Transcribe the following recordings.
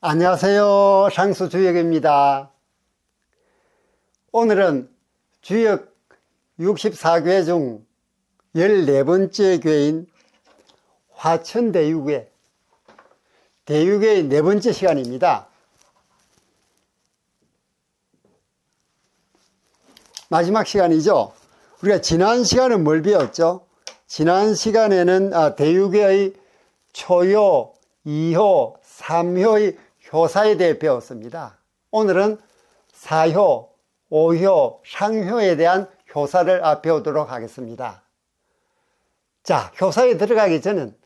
안녕하세요. 상수주역입니다. 오늘은 주역 64궤 중 14번째 궤인 화천대유궤, 대유궤의 4번째 시간입니다. 마지막 시간이죠. 우리가 지난 시간은 뭘 배웠죠? 지난 시간에는 대유궤의 초효, 2효, 3효의 효사에 대해 배웠습니다. 오늘은 4효, 5효, 상효에 대한 효사를 배우도록 하겠습니다. 자, 효사에 들어가기 전엔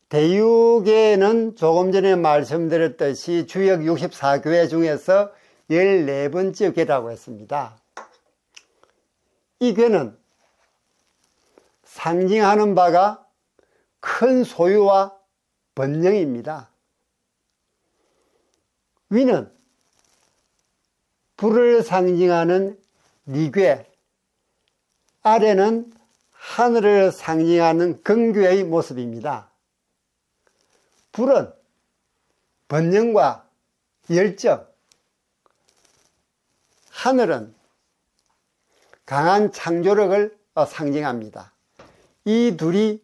대유궤는 조금 전에 말씀드렸듯이 주역 64궤 중에서 14번째 궤라고 했습니다. 이 궤는 상징하는 바가 큰 소유와 번영입니다. 위는 불을 상징하는 리궤, 아래는 하늘을 상징하는 금궤의 모습입니다. 불은 번영과 열정, 하늘은 강한 창조력을 상징합니다. 이 둘이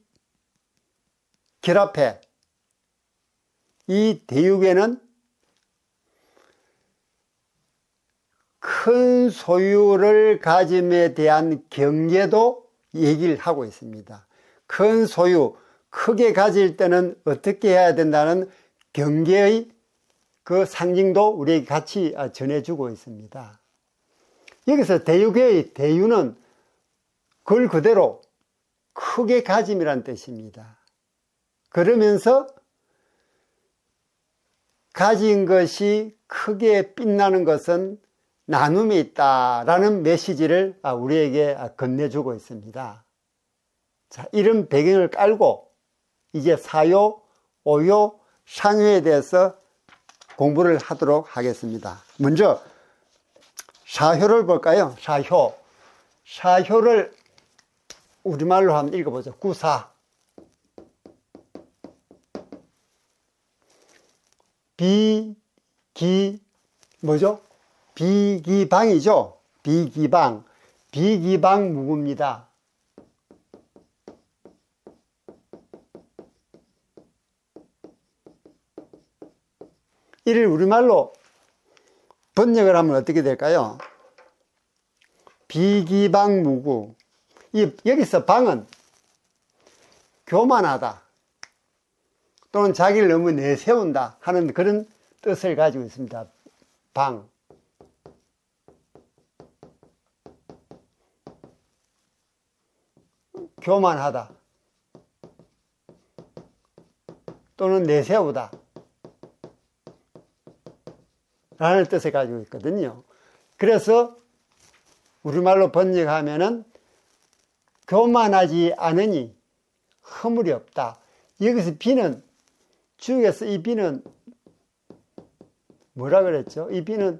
결합해 이 대유궤는 큰 소유를 가짐에 대한 경계도 얘기를 하고 있습니다. 큰 소유, 크게 가질 때는 어떻게 해야 된다는 경계의 그 상징도 우리에게 같이 전해주고 있습니다. 여기서 대유궤의 대유는 글 그대로 크게 가짐이란 뜻입니다. 그러면서 가진 것이 크게 빛나는 것은 나눔이 있다라는 메시지를 우리에게 건네주고 있습니다. 자, 이런 배경을 깔고 이제 4효, 5효, 상효에 대해서 공부를 하도록 하겠습니다. 먼저 4효를 볼까요? 4효. 4효를 우리말로 한번 읽어보죠. 구사. 뭐죠? 비기방이죠. 비기방. 비기방 무구입니다. 이를 우리말로 번역을 하면 어떻게 될까요? 비기방 무구. 여기서 방은 교만하다 또는 자기를 너무 내세운다 하는 그런 뜻을 가지고 있습니다. 방. 교만하다 또는 내세우다 라는 뜻을 가지고 있거든요. 그래서 우리말로 번역하면은 교만하지 않으니 허물이 없다. 여기서 비는 주역에서 이 비는 뭐라 그랬죠? 이 비는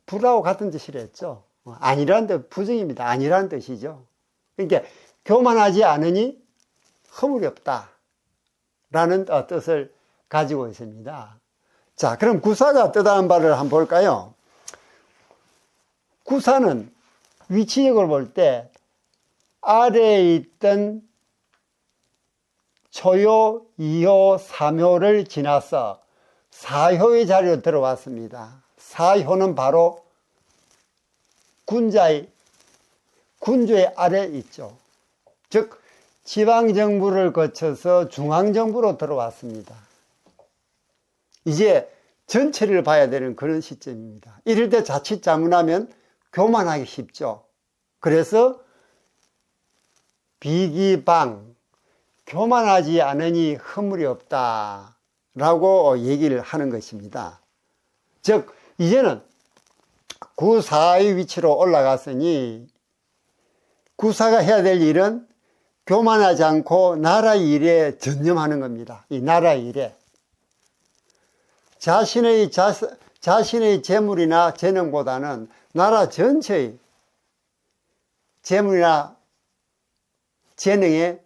불하고 같은 뜻이라 했죠. 아니라는 뜻, 부정입니다. 아니라는 뜻이죠. 그러니까 교만하지 않으니 허물이 없다 라는 뜻을 가지고 있습니다. 자, 그럼 구사가 뜻하는 바를 한번 볼까요? 구사는 위치적으로 볼 때 아래에 있던 초효, 2효, 3효를 지나서 4효의 자리로 들어왔습니다. 4효는 바로 군주의 아래에 있죠. 즉 지방정부를 거쳐서 중앙정부로 들어왔습니다. 이제 전체를 봐야 되는 그런 시점입니다. 이럴 때 자칫 잘못하면 교만하기 쉽죠. 그래서 비기방, 교만하지 않으니 허물이 없다 라고 얘기를 하는 것입니다. 즉 이제는 구사의 위치로 올라갔으니 구사가 해야 될 일은 교만하지 않고 나라 일에 전념하는 겁니다. 이 나라 일에 자신의 재물이나 재능보다는 나라 전체의 재물이나 재능에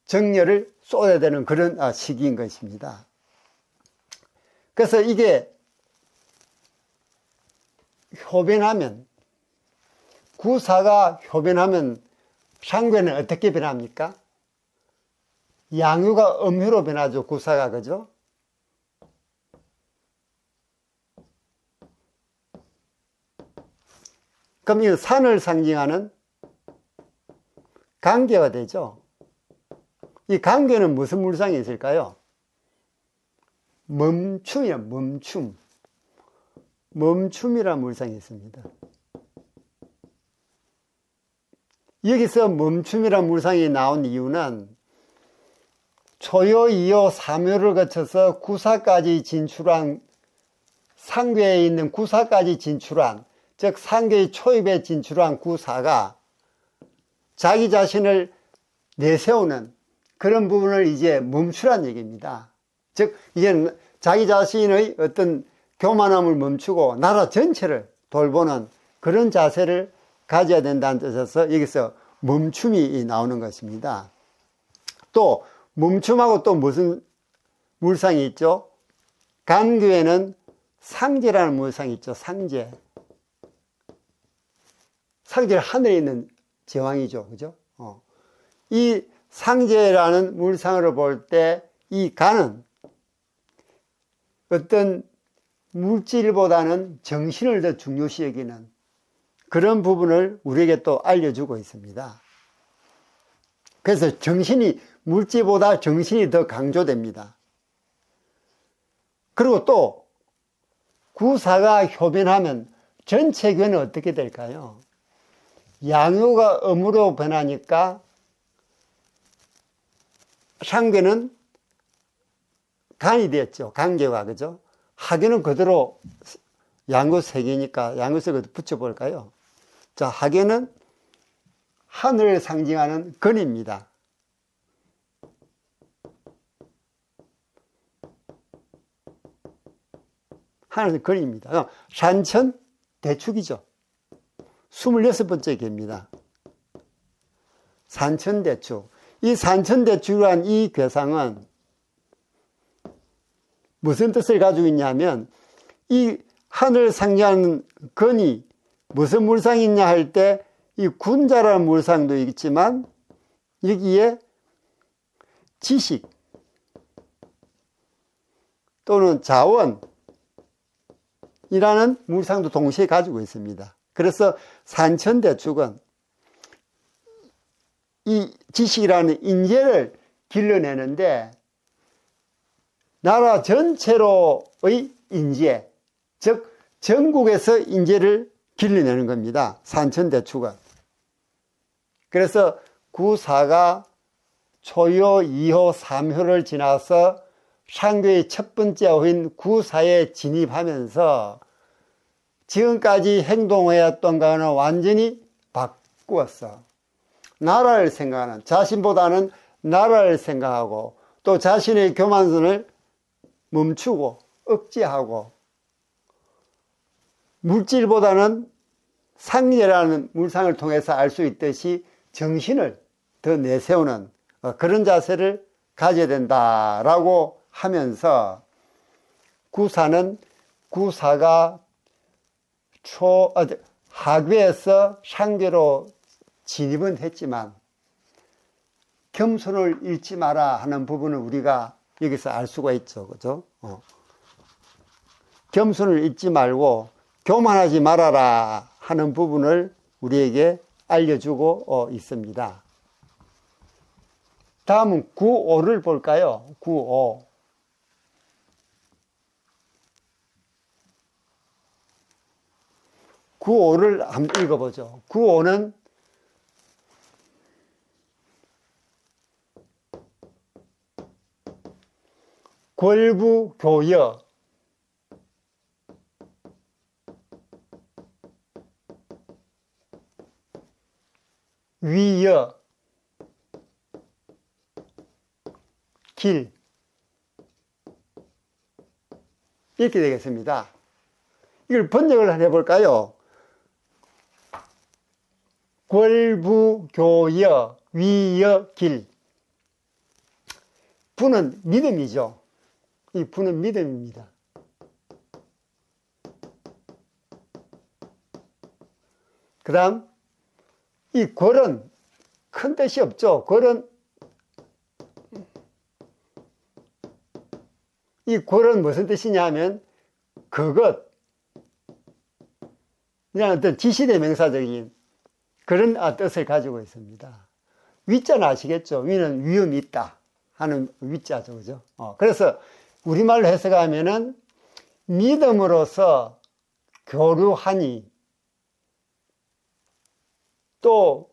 정열을 쏟아야 되는 그런 시기인 것입니다. 그래서 이게 효변하면, 구사가 효변하면 상괴는 어떻게 변합니까? 양유가 음유로 변하죠, 구사가. 그죠? 그럼 이 산을 상징하는 간괴가 되죠. 이 간괴는 무슨 물상이 있을까요? 멈춤이야, 멈춤. 멈춤이라는 물상이 있습니다. 여기서 멈춤이라는 물상이 나온 이유는 초요, 이요, 삼요를 거쳐서 구사까지 진출한, 상괴에 있는 구사까지 진출한, 즉 상괴의 초입에 진출한 구사가 자기 자신을 내세우는 그런 부분을 이제 멈추란 얘기입니다. 즉 이제 자기 자신의 어떤 교만함을 멈추고 나라 전체를 돌보는 그런 자세를 가져야 된다는 뜻에서 여기서 멈춤이 나오는 것입니다. 또 멈춤하고 또 무슨 물상이 있죠? 간괴에는 상제라는 물상이 있죠. 상제. 상제는 하늘에 있는 제왕이죠. 그죠? 이 상제라는 물상으로 볼 때 이 간은 어떤 물질보다는 정신을 더 중요시 여기는 그런 부분을 우리에게 또 알려주고 있습니다. 그래서 정신이, 물질보다 정신이 더 강조됩니다. 그리고 또 구사가 효변하면 전체 괴는 어떻게 될까요? 양유가 음으로 변하니까 상괴는 간이 됐죠. 간괴가. 그죠? 하괴는 그대로 양구 세 개니까 양구색을 붙여볼까요? 자, 하괴는 하늘을 상징하는 근입니다. 하늘은 근입니다. 산천 대축이죠. 26번째 개입니다. 산천대축. 이 산천대축이란 이 괴상은 무슨 뜻을 가지고 있냐면 이 하늘을 상징하는 근이 무슨 물상이 있냐 할 때 이 군자라는 물상도 있지만 여기에 지식 또는 자원이라는 물상도 동시에 가지고 있습니다. 그래서 산천대축은 이 지식이라는 인재를 길러내는데 나라 전체로의 인재, 즉 전국에서 인재를 길러내는 겁니다. 산천대축은. 그래서 구사가 초요, 이효, 삼효를 지나서 상괴의 첫 번째 호인 구사에 진입하면서 지금까지 행동해왔던 거는 완전히 바꾸었어. 나라를 생각하는, 자신보다는 나라를 생각하고 또 자신의 교만선을 멈추고 억제하고 물질보다는 상례라는 물상을 통해서 알 수 있듯이 정신을 더 내세우는 그런 자세를 가져야 된다라고 하면서 구사는 구사가 하괴에서 상괴로 진입은 했지만 겸손을 잃지 마라 하는 부분을 우리가 여기서 알 수가 있죠. 그죠? 겸손을 잊지 말고 교만하지 말아라 하는 부분을 우리에게 알려주고 있습니다. 다음은 구오를 볼까요? 구오. 구오를 한번 읽어보죠. 구오는 궐부교여, 위여, 길, 이렇게 되겠습니다. 이걸 번역을 해볼까요? 궐부교여, 위여, 길. 부는 믿음이죠. 이 부는 믿음입니다. 그 다음, 이 궐은 큰 뜻이 없죠. 궐은, 이 궐은 무슨 뜻이냐 하면, 그것, 그냥 어떤 지시대명사적인 그런 뜻을 가지고 있습니다. 위자는 아시겠죠? 위는 위험이 있다 하는 위자죠. 그죠? 그래서 우리말로 해석하면은 믿음으로써 교류하니 또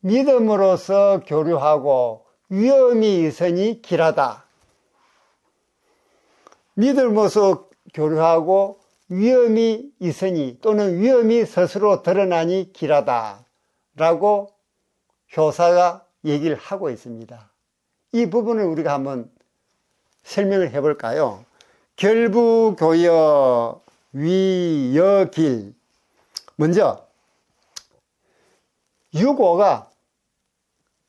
믿음으로써 교류하고 위험이 있으니 길하다. 믿음으로써 교류하고 위험이 있으니 또는 위험이 스스로 드러나니 길하다 라고 교사가 얘기를 하고 있습니다. 이 부분을 우리가 한번 설명을 해볼까요? 결부교여 위여길. 먼저 유고가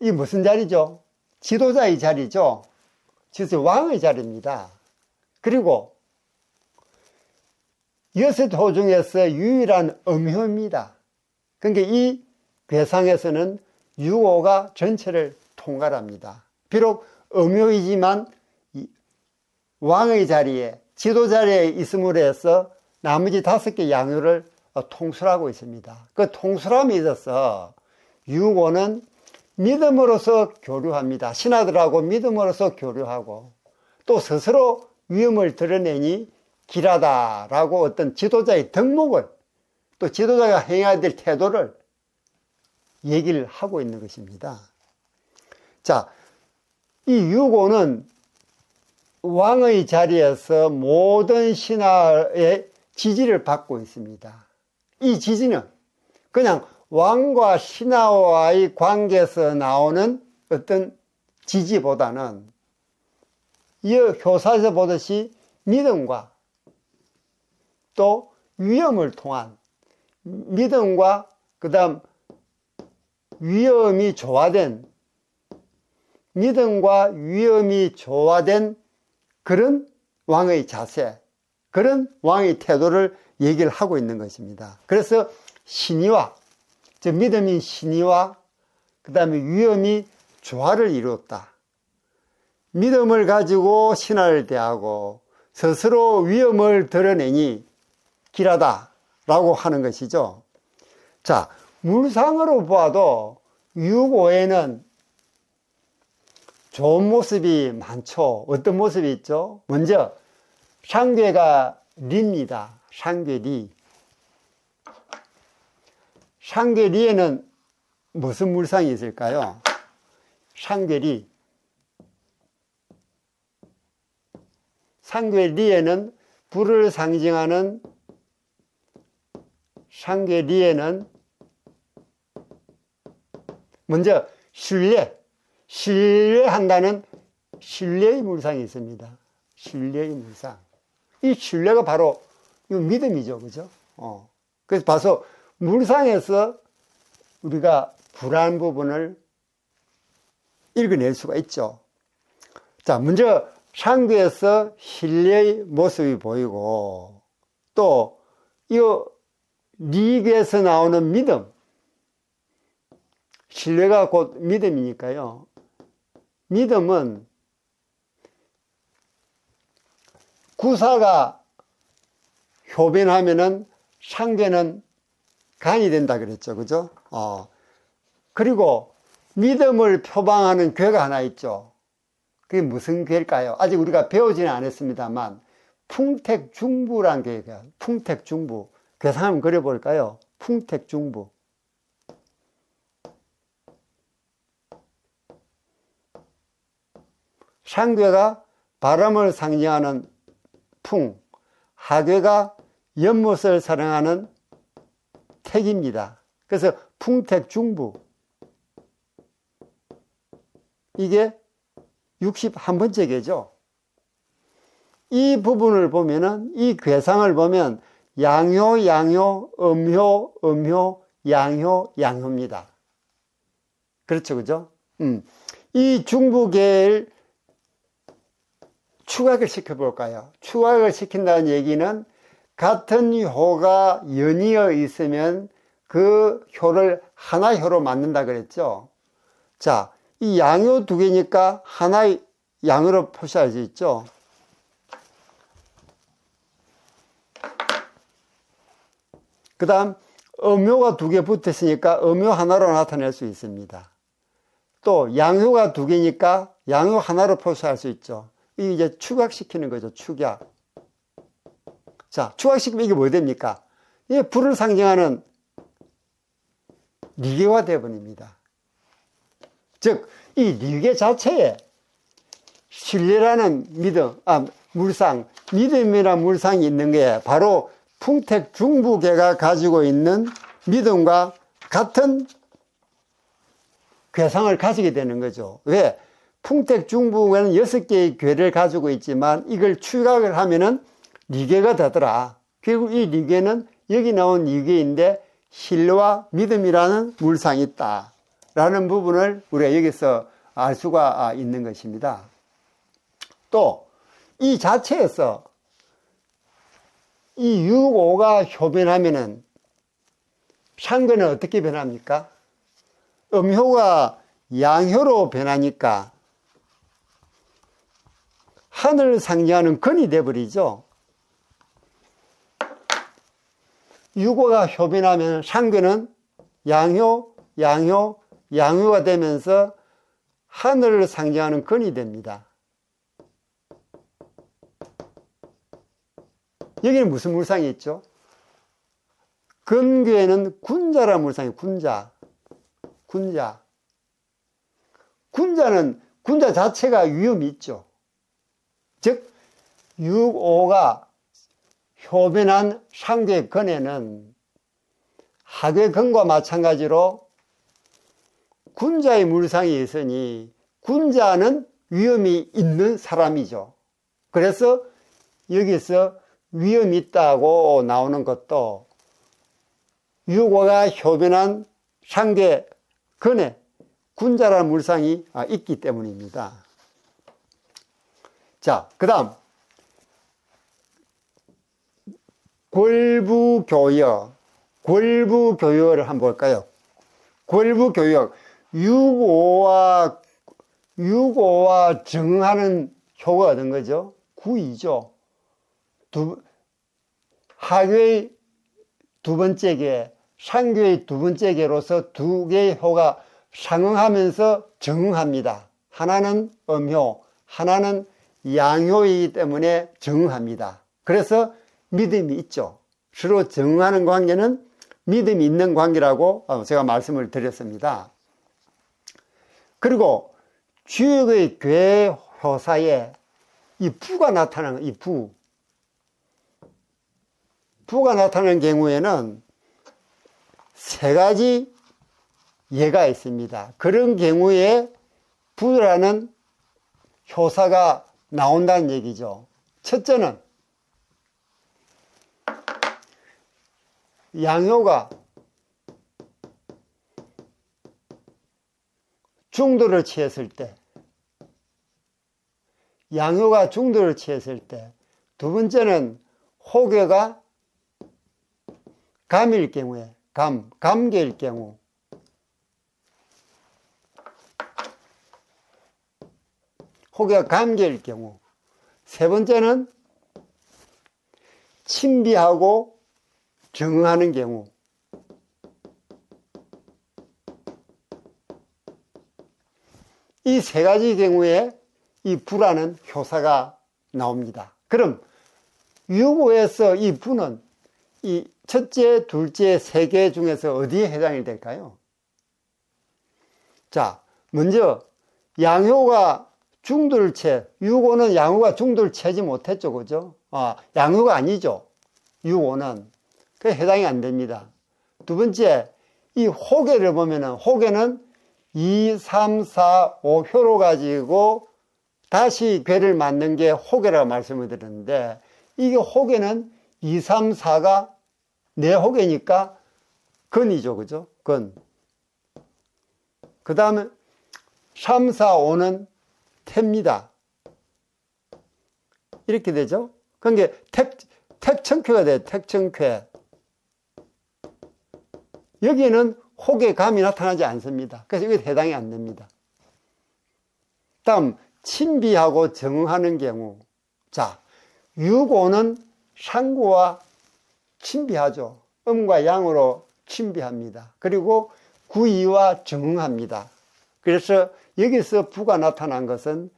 이 무슨 자리죠? 지도자의 자리죠. 즉 왕의 자리입니다. 그리고 여섯 호 중에서 유일한 음효입니다. 그러니까 이 괴상에서는 유호가 전체를 통괄합니다. 비록 음효이지만 왕의 자리에 지도 자리에 있음으로 해서 나머지 5개 양효를 통솔하고 있습니다. 그 통솔함에 있어서 유고는 믿음으로서 교류합니다. 신하들하고 믿음으로서 교류하고 또 스스로 위험을 드러내니 길하다라고 어떤 지도자의 덕목을 또 지도자가 행해야 될 태도를 얘기를 하고 있는 것입니다. 자, 이 유고는 왕의 자리에서 모든 신하의 지지를 받고 있습니다. 이 지지는 그냥 왕과 신하와의 관계에서 나오는 어떤 지지보다는 이 교사에서 보듯이 믿음과 또 위험을 통한 믿음과 그 다음 위험이 조화된 믿음과 위험이 조화된 그런 왕의 자세, 그런 왕의 태도를 얘기를 하고 있는 것입니다. 그래서 신의와, 즉 믿음인 신의와 그 다음에 위험이 조화를 이루었다. 믿음을 가지고 신하를 대하고 스스로 위험을 드러내니 길하다라고 하는 것이죠. 자, 물상으로 보아도 유고에는 좋은 모습이 많죠. 어떤 모습이 있죠? 먼저 상괴가 리입니다. 상괴리. 상괴리에는 무슨 물상이 있을까요? 상괴리. 상괴리에는 불을 상징하는 상괴리에는 먼저 신뢰한다는 신뢰의 물상이 있습니다. 신뢰의 물상. 이 신뢰가 바로 이 믿음이죠. 그죠? 그래서 봐서 물상에서 우리가 불안 부분을 읽어낼 수가 있죠. 자, 먼저 상괴에서 신뢰의 모습이 보이고 또 이 리괴에서 나오는 믿음. 신뢰가 곧 믿음이니까요. 믿음은 구사가 효변하면은 상괴는 간이 된다 그랬죠. 그죠? 그리고 믿음을 표방하는 괴가 하나 있죠. 그게 무슨 괴일까요? 아직 우리가 배우지는 않았습니다만 풍택중부란 괴가, 풍택중부. 괴상 한번 그려볼까요? 풍택중부. 상괴가 바람을 상징하는 풍, 하괴가 연못을 사랑하는 택입니다. 그래서 풍택중부. 이게 61번째 괴죠. 이 부분을 보면은, 이 괴상을 보면 양효, 양효, 음효, 음효, 양효, 양효입니다. 그렇죠, 그죠? 이 중부계를 추각을 시켜볼까요? 추각을 시킨다는 얘기는 같은 효가 연이어 있으면 그 효를 하나효로 만든다 그랬죠. 자, 이 양효 두 개니까 하나의 양으로 표시할 수 있죠. 그 다음 음효가 두 개 붙었으니까 음효 하나로 나타낼 수 있습니다. 또 양효가 두 개니까 양효 하나로 표시할 수 있죠. 이게 이제 축약시키는 거죠. 축약. 자, 축약시키면 이게 뭐 됩니까? 이게 불을 상징하는 리계화 되어버립니다. 즉, 이 리계 자체에 신뢰라는 믿음, 물상, 믿음이란 물상이 있는 게 바로 풍택중부계가 가지고 있는 믿음과 같은 괴상을 가지게 되는 거죠. 왜? 풍택중부계는 6개의 괴를 가지고 있지만 이걸 축약을 하면은 리계가 되더라. 결국 이 리계는 여기 나온 리계인데 신뢰와 믿음이라는 물상이 있다 라는 부분을 우리가 여기서 알 수가 있는 것입니다. 또 이 자체에서 이 6,5가 효변하면은 상근은 어떻게 변합니까? 음효가 양효로 변하니까 하늘을 상징하는 근이 되어버리죠. 6,5가 효변하면 상근은 양효가 되면서 하늘을 상징하는 근이 됩니다. 여기는 무슨 물상이 있죠? 근교에는 군자라는 물상이 군자는 군자 자체가 위험이 있죠. 즉 6,5가 효변한 상괴 근에는 하괴 근과 마찬가지로 군자의 물상이 있으니 군자는 위험이 있는 사람이죠. 그래서 여기서 위험이 있다고 나오는 것도 6,5가 효변한 상괴 근에 군자라는 물상이 있기 때문입니다. 자, 그 다음 궐부교역, 궐부교역을 한번 볼까요? 궐부교역, 6,5와 정하는 효가 어떤 거죠? 구이죠. 하괴의 두 번째 계, 상괴의 두 번째 계로서 두 개의 효가 상응하면서 정응합니다. 하나는 음효, 하나는 양효이기 때문에 정응합니다. 그래서 믿음이 있죠. 서로 정응하는 관계는 믿음이 있는 관계라고 제가 말씀을 드렸습니다. 그리고 주역의 괴효사에 이 부가 나타나는 이 부가 나타나는 경우에는 세 가지 예가 있습니다. 그런 경우에 부라는 효사가 나온다는 얘기죠. 첫째는 양효가 중도를 취했을 때, 양효가 중도를 취했을 때, 두 번째는 호괴가 감일 경우에, 감계일 경우, 호괴가 감계일 경우, 세 번째는 친비하고 정응하는 경우, 이 세 가지 경우에 이 부라는 효사가 나옵니다. 그럼 6,5에서 이 부는 이 첫째, 둘째, 세 개 중에서 어디에 해당이 될까요? 자, 먼저 양효가 중도를 채, 6,5는 양효가 중도를 채지 못했죠, 그죠? 양효가 아니죠. 6,5는 그 해당이 안 됩니다. 두 번째, 이 호괴를 보면은 호괴는 2, 3, 4, 5효로 가지고 다시 괴를 맞는 게 호괴라고 말씀을 드렸는데, 이게 호괴는 2, 3, 4가 내 호괴니까 근이죠, 그죠? 근. 그 다음에 3, 4, 5는 태입니다. 이렇게 되죠? 그러니까 택청쾌가 돼요. 택청쾌. 여기에는 혹의 감이 나타나지 않습니다. 그래서 이게 해당이 안 됩니다. 다음 친비하고 정응하는 경우. 자, 유고는 상구와 친비하죠. 음과 양으로 친비합니다. 그리고 구이와 정응합니다. 그래서 여기서 부가 나타난 것은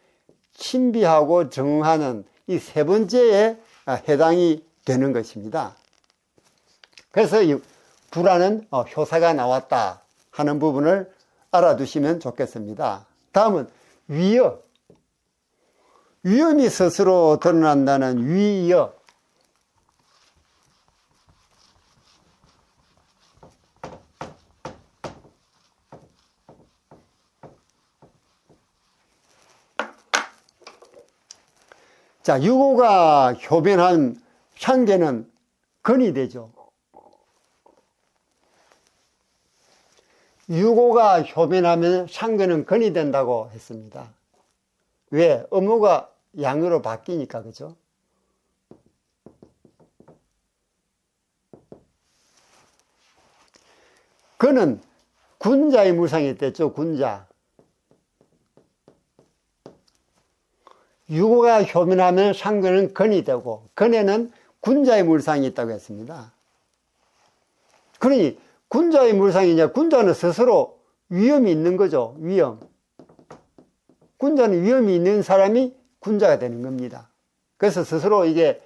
친비하고 정응하는 이 세 번째에 해당이 되는 것입니다. 그래서 이 부라는 효사가 나왔다 하는 부분을 알아두시면 좋겠습니다. 다음은 위여. 위험이 스스로 드러난다는 위여. 자, 유고가 효변한 상계는 건이 되죠. 유고가 효변하면 상계는 건이 된다고 했습니다. 왜? 음호가 양으로 바뀌니까, 그죠? 건은 군자의 물상이 됐죠, 군자. 유고가 효변하면 상계는 건이 되고, 건에는 군자의 물상이 있다고 했습니다. 그러니, 군자의 물상이냐, 군자는 스스로 위험이 있는 거죠, 위험. 군자는 위험이 있는 사람이 군자가 되는 겁니다. 그래서 스스로 이게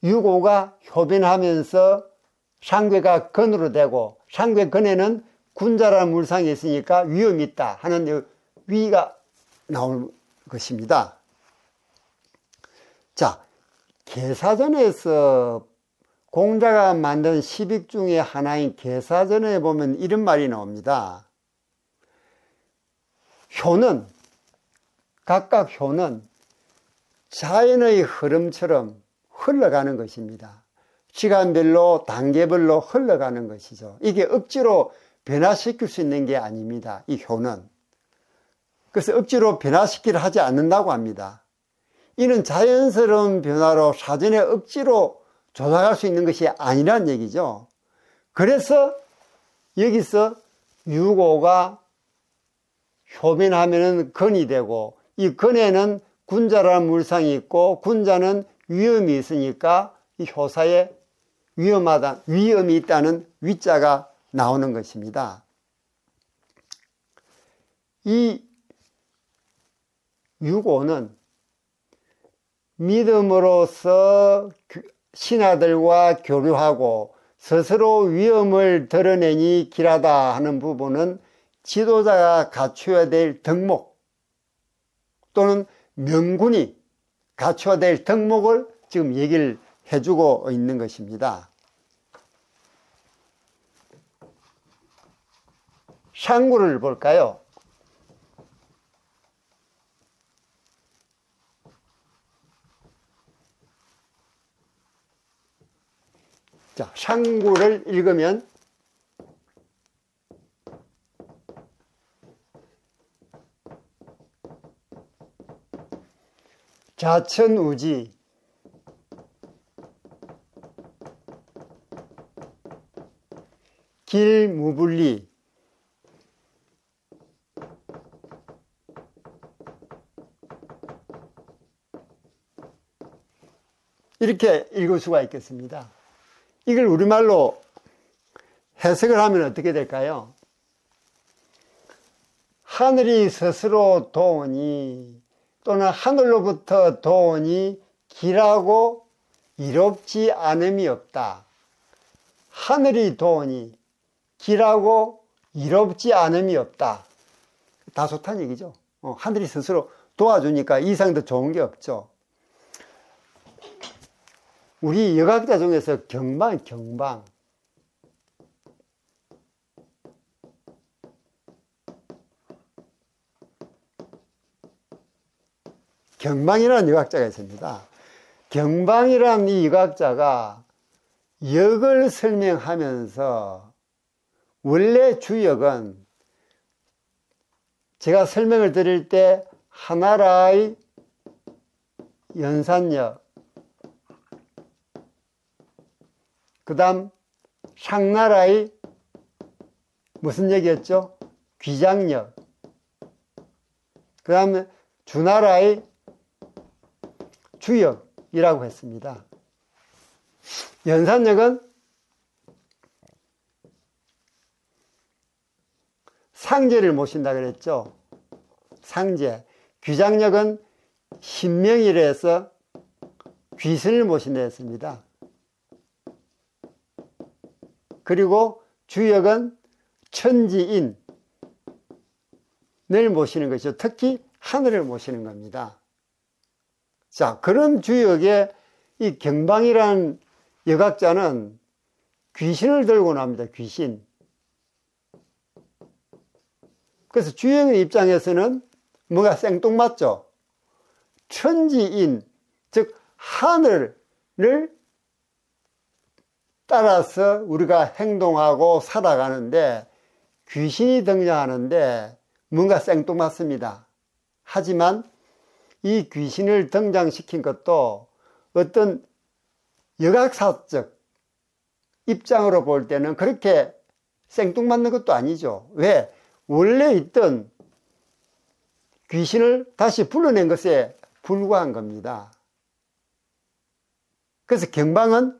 유고가 효변하면서 상괴가 건으로 되고, 상괴 건에는 군자라는 물상이 있으니까 위험이 있다 하는 위가 나올 것입니다. 자, 계사전에서 공자가 만든 시빅 중에 하나인 계사전에 보면 이런 말이 나옵니다. 효는, 각각 효는 자연의 흐름처럼 흘러가는 것입니다. 시간별로, 단계별로 흘러가는 것이죠. 이게 억지로 변화시킬 수 있는 게 아닙니다. 이 효는. 그래서 억지로 변화시키려 하지 않는다고 합니다. 이는 자연스러운 변화로 사전에 억지로 조작할 수 있는 것이 아니란 얘기죠. 그래서 여기서 유고가 효변하면은 건이 되고, 이 건에는 군자라는 물상이 있고, 군자는 위험이 있으니까 이 효사에 위험이 있다는 위자가 나오는 것입니다. 이 유고는 믿음으로써 신하들과 교류하고 스스로 위험을 드러내니 길하다 하는 부분은 지도자가 갖춰야 될 덕목 또는 명군이 갖춰야 될 덕목을 지금 얘기를 해주고 있는 것입니다. 상구를 볼까요? 자, 상구를 읽으면 자천우지, 길무불리, 이렇게 읽을 수가 있겠습니다. 이걸 우리말로 해석을 하면 어떻게 될까요? 하늘이 스스로 도우니 또는 하늘로부터 도우니 길하고 이롭지 않음이 없다. 하늘이 도우니 길하고 이롭지 않음이 없다. 다 좋다는 얘기죠. 하늘이 스스로 도와주니까 이상 더 좋은 게 없죠. 우리 여학자 중에서 경방이라는 여학자가 있습니다. 경방이라는 이 여학자가 역을 설명하면서 원래 주역은 제가 설명을 드릴 때 하나라의 연산역, 그 다음 상나라의 무슨 역이었죠? 귀장역. 그 다음에 주나라의 주역이라고 했습니다. 연산역은 상제를 모신다 그랬죠. 상제. 귀장역은 신명이라 해서 귀신을 모신다 했습니다. 그리고 주역은 천지인을 모시는 것이죠. 특히 하늘을 모시는 겁니다. 자, 그런 주역에 이 경방이라는 여각자는 귀신을 들고 나옵니다. 귀신. 그래서 주역의 입장에서는 뭐가 생뚱맞죠. 천지인, 즉 하늘을 따라서 우리가 행동하고 살아가는데 귀신이 등장하는데 뭔가 생뚱맞습니다. 하지만 이 귀신을 등장시킨 것도 어떤 역학사적 입장으로 볼 때는 그렇게 생뚱맞는 것도 아니죠. 왜? 원래 있던 귀신을 다시 불러낸 것에 불과한 겁니다. 그래서 경방은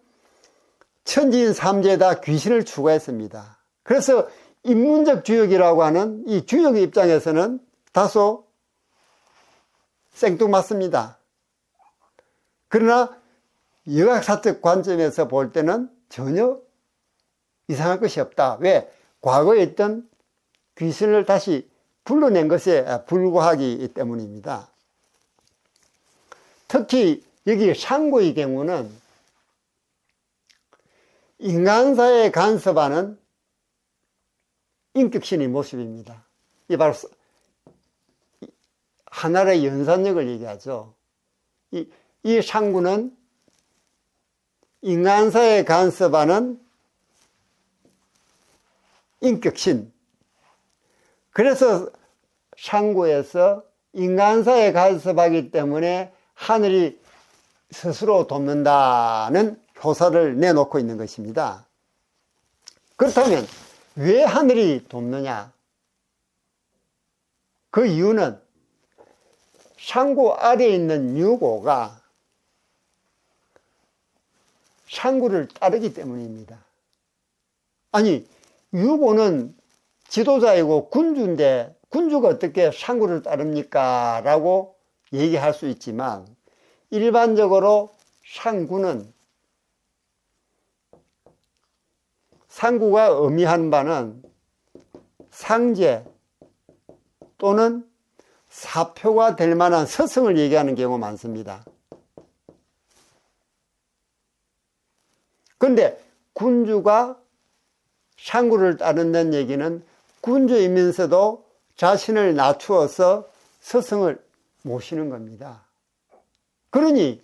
천지인 삼재에다 귀신을 추가했습니다. 그래서 인문적 주역이라고 하는 이 주역의 입장에서는 다소 생뚱맞습니다. 그러나 역학사적 관점에서 볼 때는 전혀 이상할 것이 없다. 왜? 과거에 있던 귀신을 다시 불러낸 것에 불과하기 때문입니다. 특히 여기 상고의 경우는 인간사에 간섭하는 인격신의 모습입니다. 이 바로 하나의 연산력을 얘기하죠. 이 상구는 인간사에 간섭하는 인격신. 그래서 상구에서 인간사에 간섭하기 때문에 하늘이 스스로 돕는다는 효사를 내놓고 있는 것입니다. 그렇다면 왜 하늘이 돕느냐? 그 이유는 상구 아래에 있는 유고가 상구를 따르기 때문입니다. 아니, 유고는 지도자이고 군주인데 군주가 어떻게 상구를 따릅니까? 라고 얘기할 수 있지만 일반적으로 상구는 상구가 의미하는 바는 상제 또는 사표가 될 만한 서성을 얘기하는 경우가 많습니다. 그런데 군주가 상구를 따른다는 얘기는 군주이면서도 자신을 낮추어서 서성을 모시는 겁니다. 그러니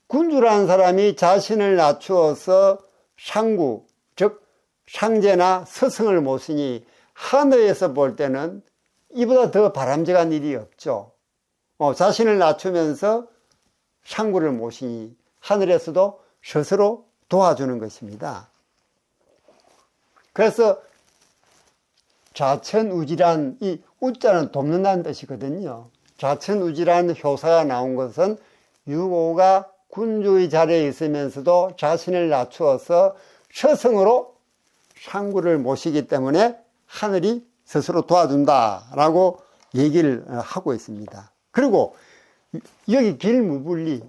군주라는 사람이 자신을 낮추어서 상구, 즉 상제나 서성을 모시니 하늘에서 볼 때는 이보다 더 바람직한 일이 없죠. 자신을 낮추면서 상구를 모시니 하늘에서도 스스로 도와주는 것입니다. 그래서 좌천우지란 이 우자는 돕는다는 뜻이거든요. 좌천우지라는 효사가 나온 것은 유고가 군주의 자리에 있으면서도 자신을 낮추어서 서성으로 상구를 모시기 때문에 하늘이 스스로 도와준다라고 얘기를 하고 있습니다. 그리고 여기 길무불리,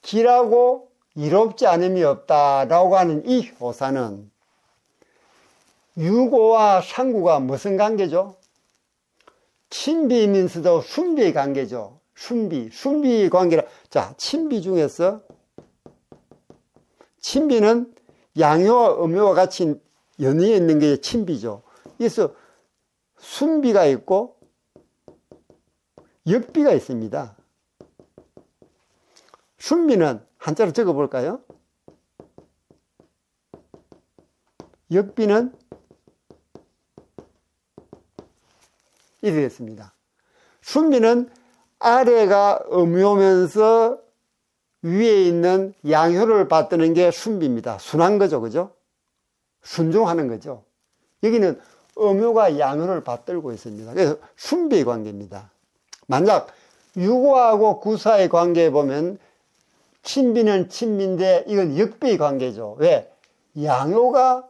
길하고 이롭지 않음이 없다라고 하는 이 효사는 유고와 상구가 무슨 관계죠? 친비이면서도 순비의 관계죠. 순비 관계라. 자, 친비 중에서 친비는 양요와 음요와 같이 연이어 있는 게 친비죠. 그래서 순비가 있고 역비가 있습니다. 순비는 한자로 적어 볼까요? 역비는 이렇게 됐습니다. 순비는 아래가 음요면서 위에 있는 양효를 받드는 게 순비입니다. 순한 거죠. 그죠? 순종하는 거죠. 여기는 음효가 양효를 받들고 있습니다. 그래서 순비 관계입니다. 만약 유고하고 구사의 관계에 보면 친비는 친비인데 이건 역비 관계죠. 왜? 양효가,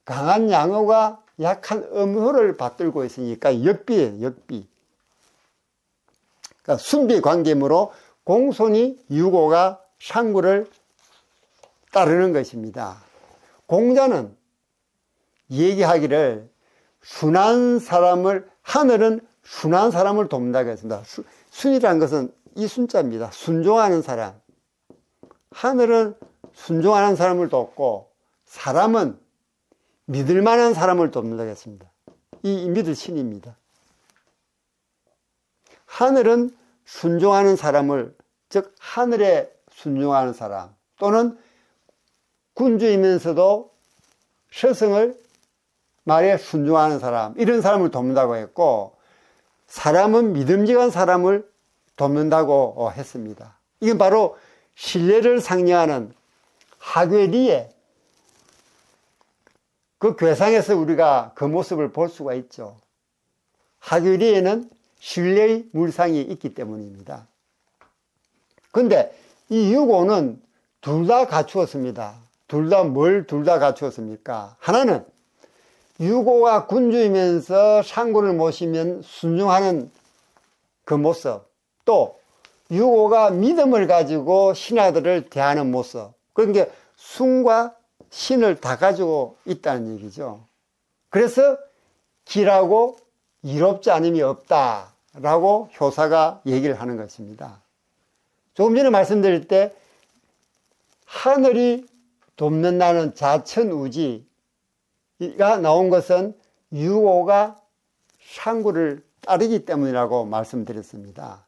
강한 양효가 약한 음효를 받들고 있으니까 역비예요. 역비. 그러니까 순비 관계이므로 공손히 유고가 상구를 따르는 것입니다. 공자는 얘기하기를 순한 사람을, 하늘은 순한 사람을 돕는다고 했습니다. 순이라는 것은 이 순자입니다. 순종하는 사람. 하늘은 순종하는 사람을 돕고 사람은 믿을 만한 사람을 돕는다고 했습니다. 이 믿을 신입니다. 하늘은 순종하는 사람을, 즉 하늘에 순종하는 사람, 또는 군주이면서도 스승을 말에 순종하는 사람, 이런 사람을 돕는다고 했고, 사람은 믿음직한 사람을 돕는다고 했습니다. 이건 바로 신뢰를 상징하는 하괴리에, 그 괴상에서 우리가 그 모습을 볼 수가 있죠. 하괴리에는 신뢰의 물상이 있기 때문입니다. 그런데 이 유고는 둘 다 갖추었습니다. 둘 다 갖추었습니까? 하나는 유고가 군주이면서 상구를 모시면 순종하는 그 모습, 또 유고가 믿음을 가지고 신하들을 대하는 모습, 그러니까 순과 신을 다 가지고 있다는 얘기죠. 그래서 길하고 이롭지 않음이 없다라고 효사가 얘기를 하는 것입니다. 조금 전에 말씀드릴 때 하늘이 돕는다는 자천우지가 나온 것은 유고가 상구를 따르기 때문이라고 말씀드렸습니다.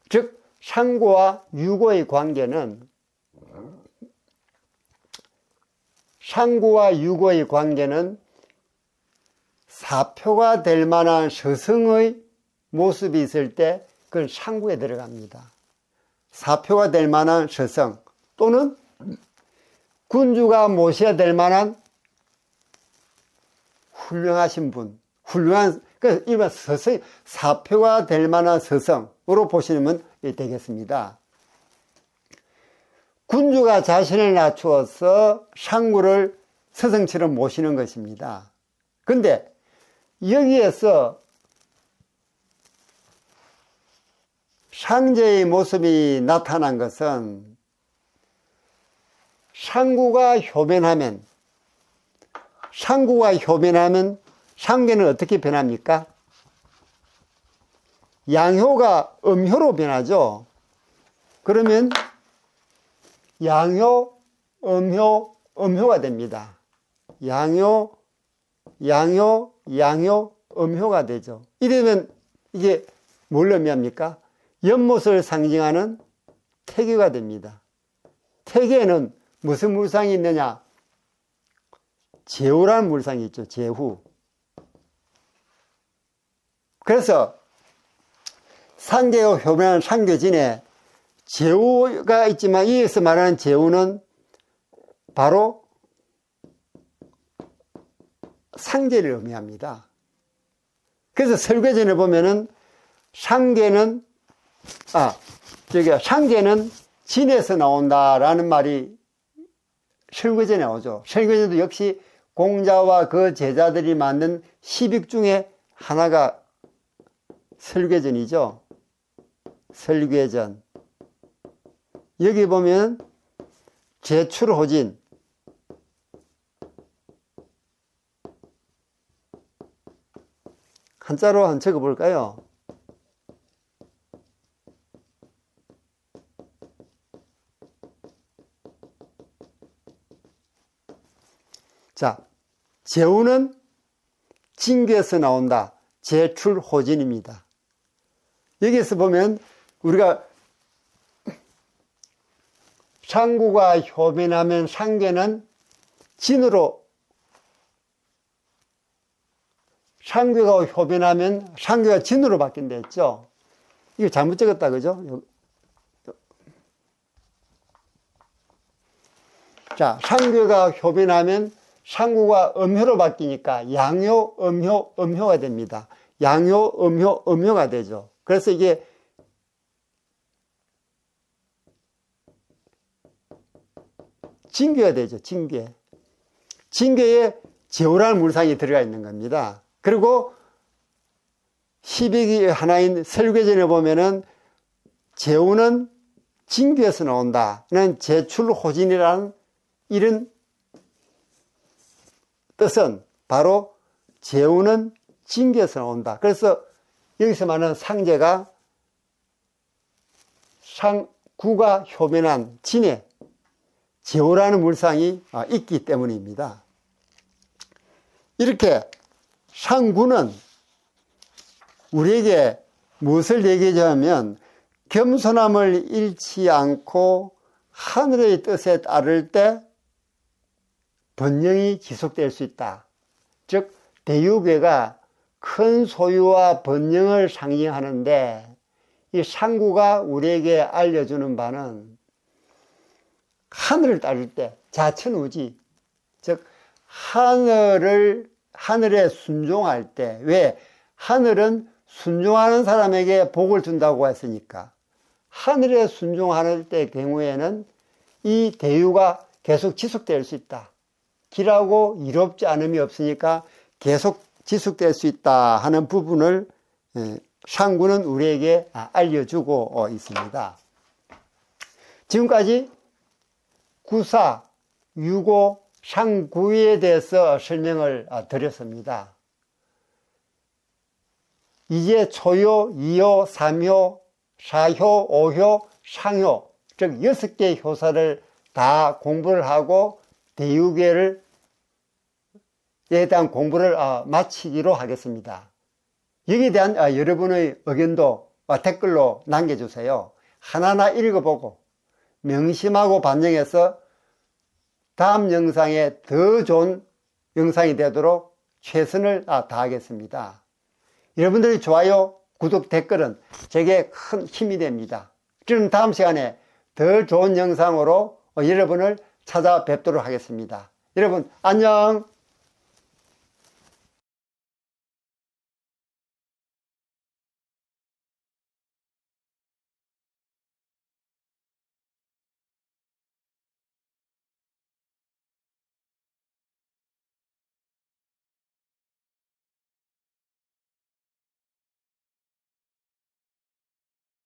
즉 상구와 유고의 관계는, 상구와 유고의 관계는 사표가 될 만한 서성의 모습이 있을 때 그건 상구에 들어갑니다. 사표가 될 만한 서성, 또는 군주가 모셔야 될 만한 훌륭하신 분, 그러니까 일반 서성, 사표가 될 만한 서성으로 보시면 되겠습니다. 군주가 자신을 낮추어서 상구를 서성처럼 모시는 것입니다. 그런데 여기에서 상제의 모습이 나타난 것은 상구가 효변하면 상계는 어떻게 변합니까? 양효가 음효로 변하죠. 그러면 양효, 음효가 됩니다. 양효, 음효가 되죠. 이러면 이게 뭘 의미합니까? 연못을 상징하는 태교가 됩니다. 태교에는 무슨 물상이 있느냐? 제후라는 물상이 있죠. 제후. 그래서 상계가 효변하는 상교진에 제후가 있지만, 이에서 말하는 제후는 바로 상제를 의미합니다. 그래서 설괴전에 보면은 상계는 진에서 나온다라는 말이 설괴전에 나오죠. 설괴전도 역시 공자와 그 제자들이 만든 시빅 중에 하나가 설괴전이죠. 설괴전. 여기 보면 제출호진, 한자로 한번 적어볼까요? 자, 제후는 진귀에서 나온다. 제출호진입니다. 여기에서 보면 우리가 상구가 효변하면 상계는 진으로, 상계가 효변하면 상계가 진으로 바뀐다 했죠. 이거 잘못 적었다, 그죠? 자, 상교가 효변하면 상구가 음효로 바뀌니까 양효, 음효, 음효가 됩니다. 양효, 음효, 음효가 되죠. 그래서 이게 진괴가 되죠. 진괴. 진괴에 제오라는 물상이 들어가 있는 겁니다. 그리고 12기 하나인 설괴전에 보면은 제오는 진괴에서 나온다는 제출호진이라는 이런 뜻은 바로 제오는 진괴에서 나온다. 그래서 여기서 말하는 상제가 상구가 효면한 진에 제오라는 물상이 있기 때문입니다. 이렇게 상구는 우리에게 무엇을 얘기하냐면 겸손함을 잃지 않고 하늘의 뜻에 따를 때 번영이 지속될 수 있다. 즉 대유괴가 큰 소유와 번영을 상징하는데 이 상구가 우리에게 알려주는 바는 하늘을 따를 때 자천우지, 즉 하늘에 순종할 때, 왜? 하늘은 순종하는 사람에게 복을 준다고 했으니까 하늘에 순종할 때 경우에는 이 대유가 계속 지속될 수 있다. 길하고 이롭지 않음이 없으니까 계속 지속될 수 있다 하는 부분을 상구는 우리에게 알려주고 있습니다. 지금까지 구사, 유고, 상구에 대해서 설명을 드렸습니다. 이제 초효, 이효, 삼효, 사효, 오효, 상효, 즉 6개의 효사를 다 공부를 하고 대유괴에 대한 공부를 마치기로 하겠습니다. 여기에 대한 여러분의 의견도 댓글로 남겨주세요. 하나하나 읽어보고 명심하고 반영해서 다음 영상에 더 좋은 영상이 되도록 최선을 다하겠습니다. 여러분들의 좋아요, 구독, 댓글은 제게 큰 힘이 됩니다. 저는 다음 시간에 더 좋은 영상으로 여러분을 찾아뵙도록 하겠습니다. 여러분 안녕.